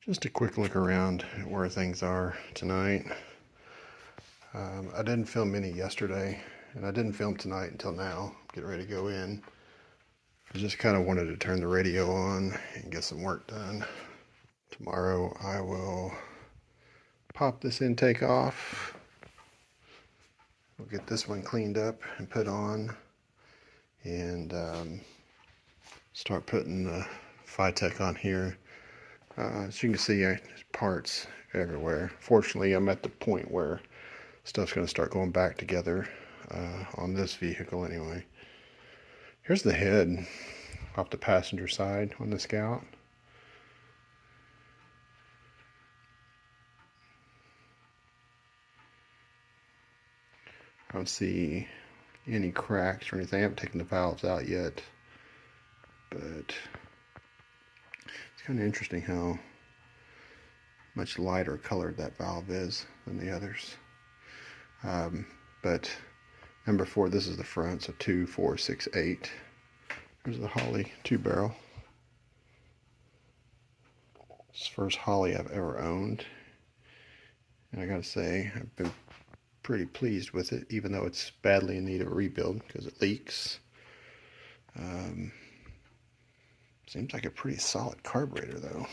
Just a quick look around at where things are tonight. I didn't film any yesterday, and I didn't film tonight until now. Getting ready to go in. I just kind of wanted to turn the radio on and get some work done. Tomorrow I will pop this intake off. We'll get this one cleaned up and put on, and start putting the FiTech on here. As you can see, there's parts everywhere. Fortunately, I'm at the point where stuff's going to start going back together on this vehicle anyway. Here's the head off the passenger side on the Scout. I don't see any cracks or anything. I haven't taken the valves out yet, but it's kind of interesting how much lighter colored that valve is than the others. But number 4, this is the front, so 2, 4, 6, 8. There's the Holley 2-barrel. It's the first Holley I've ever owned, and I gotta say, I've been pretty pleased with it, even though it's badly in need of a rebuild because it leaks. Seems like a pretty solid carburetor though.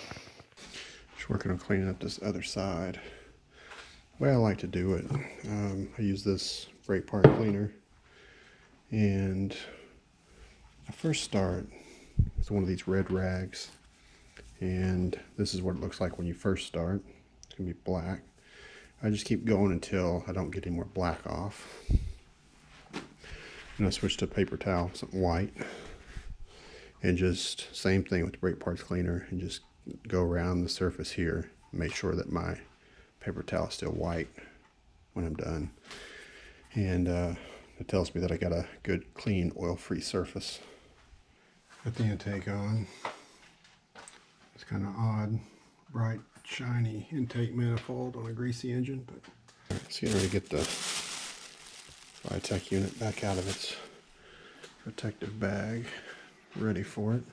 Just working on cleaning up this other side. The way I like to do it, I use this brake part cleaner, and I first start with one of these red rags, and this is what it looks like when you first start. It's gonna be black. I just keep going until I don't get any more black off. And I switch to paper towel, something white. And just same thing with the brake parts cleaner, and just go around the surface here, make sure that my paper towel is still white when I'm done. And it tells me that I got a good, clean, oil-free surface. Put the intake on. It's kind of odd, bright, shiny intake manifold on a greasy engine, but let's get ready to get the FiTech unit back out of its protective bag, ready for it.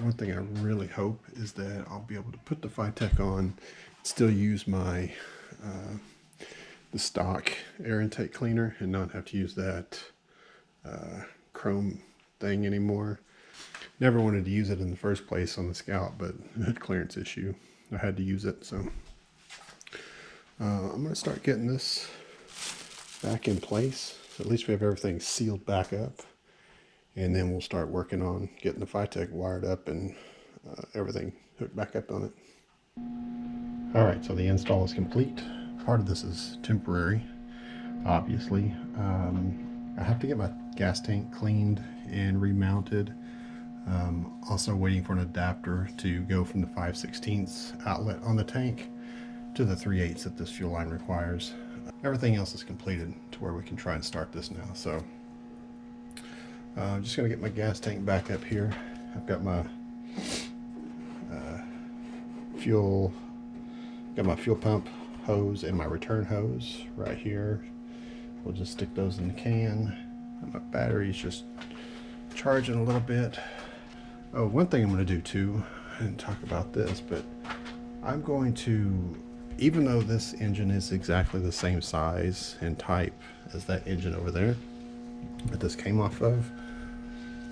One thing I really hope is that I'll be able to put the FiTech on, still use my the stock air intake cleaner and not have to use that chrome thing anymore. Never wanted to use it in the first place on the Scout, but it had a clearance issue. I had to use it, so I'm going to start getting this back in place. So at least we have everything sealed back up, and then we'll start working on getting the FiTech wired up and everything hooked back up on it. Alright, so the install is complete. Part of this is temporary, obviously. I have to get my gas tank cleaned and remounted. Also waiting for an adapter to go from the 5/16 outlet on the tank to the 3/8 that this fuel line requires. Everything else is completed to where we can try and start this now. So I'm just going to get my gas tank back up here. I've got my fuel pump hose and my return hose right here. We'll just stick those in the can. And my battery's just charging a little bit. Oh, one thing I'm going to do too, I didn't talk about this, but I'm going to, even though this engine is exactly the same size and type as that engine over there that this came off of,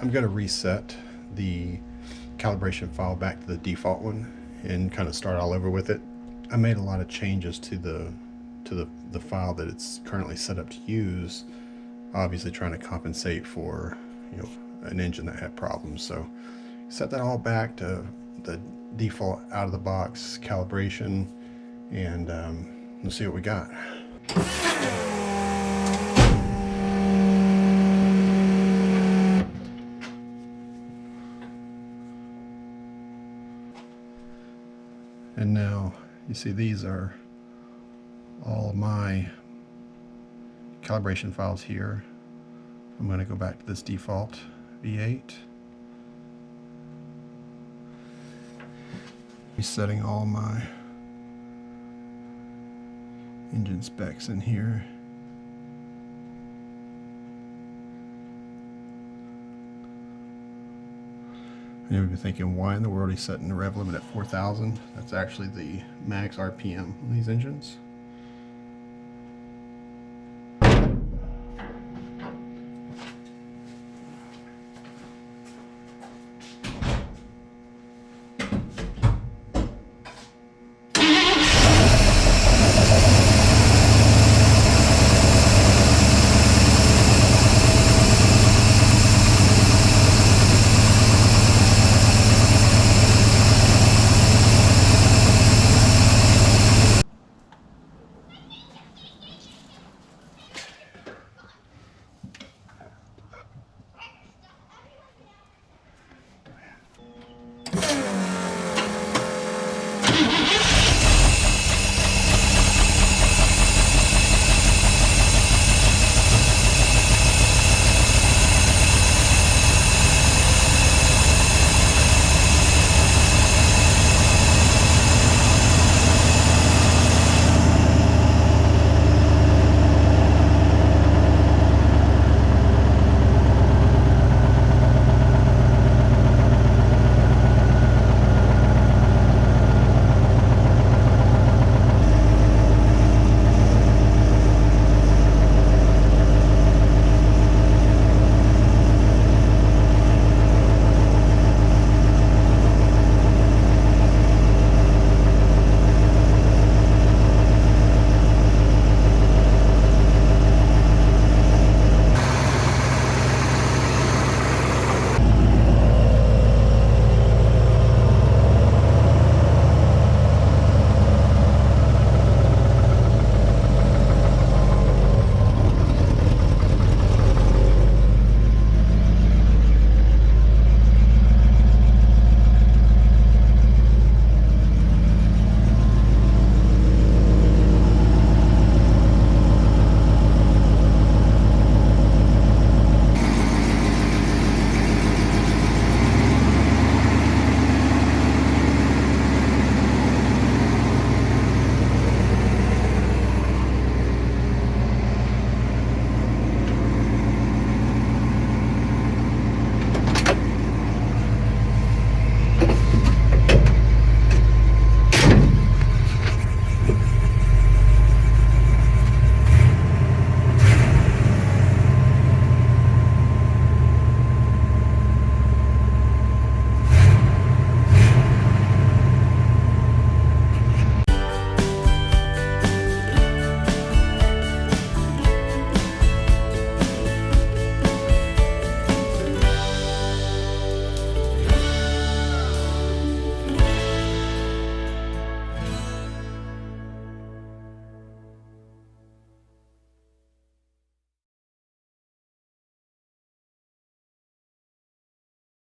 I'm going to reset the calibration file back to the default one and kind of start all over with it. I made a lot of changes to the file that it's currently set up to use, obviously trying to compensate for, you know, an engine that had problems. So set that all back to the default out of the box calibration, and we'll see what we got. And now you see these are all of my calibration files here. I'm going to go back to this default V8. Resetting all my engine specs in here. And you'll be thinking, why in the world he's setting the rev limit at 4,000? That's actually the max RPM on these engines.